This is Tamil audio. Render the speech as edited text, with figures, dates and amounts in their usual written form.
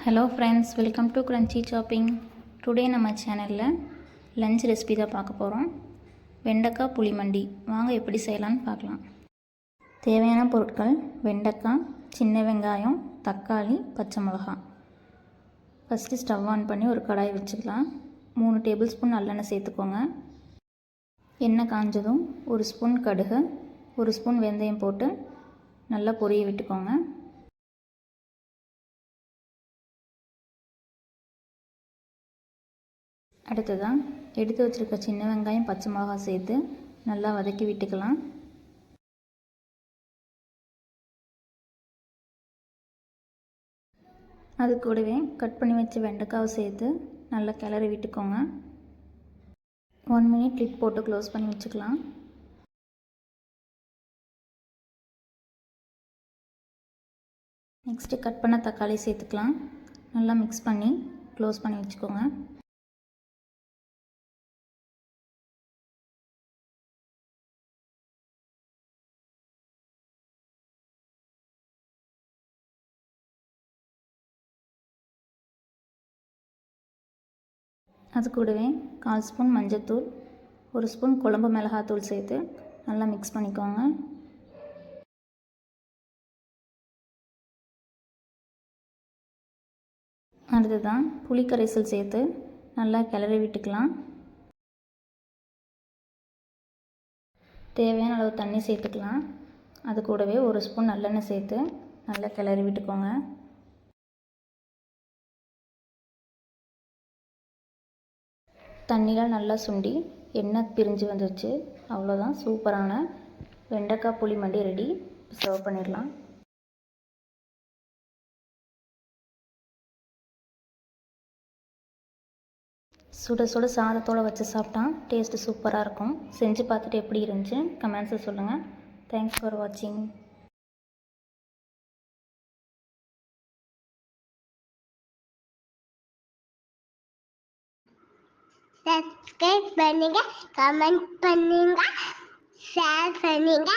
Hello friends, welcome to crunchy shopping. Today நம்ம சேனலில் லஞ்ச் ரெசிபி தான் பார்க்க போகிறோம். வெண்டைக்காய் புளிமண்டி. வாங்க எப்படி செய்யலான்னு பார்க்கலாம். தேவையான பொருட்கள்: வெண்டைக்காய், சின்ன வெங்காயம், தக்காளி, பச்சை மிளகாய். ஃபஸ்ட்டு ஸ்டவ் ஆன் பண்ணி ஒரு கடாய் வச்சுக்கலாம். 3 டேபிள் ஸ்பூன் நல்லெண்ணெய் சேர்த்துக்கோங்க. எண்ணெய் காஞ்சதும் 1 ஸ்பூன் கடுகு, 1 ஸ்பூன் வெந்தயம் போட்டு நல்லா பொரிய விட்டுக்கோங்க. அடுத்ததான் எடுத்து வச்சுருக்க சின்ன வெங்காயம், பச்சை மிளகாய் சேர்த்து நல்லா வதக்கி விட்டுக்கலாம். அது கூடவே கட் பண்ணி வச்ச வெண்டைக்காவை சேர்த்து நல்லா கிளறி விட்டுக்கோங்க. 1 மினிட் லிட் போட்டு க்ளோஸ் பண்ணி வச்சுக்கலாம். நெக்ஸ்ட்டு கட் பண்ண தக்காளி சேர்த்துக்கலாம். நல்லா மிக்ஸ் பண்ணி க்ளோஸ் பண்ணி வச்சுக்கோங்க. அது கூடவே 1/4 ஸ்பூன் மஞ்சள்தூள், 1 ஸ்பூன் குழம்பு மிளகாத்தூள் சேர்த்து நல்லா மிக்ஸ் பண்ணிக்கோங்க. அடுத்ததான் புளி கரைசல் சேர்த்து நல்லா கிளறி விட்டுக்கலாம். தேவையான அளவு தண்ணி சேர்த்துக்கலாம். அது கூடவே 1 ஸ்பூன் நல்லெண்ணெய் சேர்த்து நல்லா கிளறி விட்டுக்கோங்க. தண்ணிலாம் நல்லா சுண்டி எண்ணெய் பிரிஞ்சு வந்துருச்சு. அவ்வளோதான், சூப்பரான வெண்டைக்காய் புளிமண்டி ரெடி. சர்வ் பண்ணிடலாம். சுட சுட சாதத்தோடு வச்சு சாப்பிட்டா டேஸ்ட்டு சூப்பராக இருக்கும். செஞ்சு பார்த்துட்டு எப்படி இருந்துச்சு கமெண்ட்ஸில் சொல்லுங்கள். தேங்க்ஸ் ஃபார் வாட்சிங். சப்ஸ்கிரைப் பண்ணுங்க, கமெண்ட் பண்ணுங்க, ஷேர் பண்ணுங்க.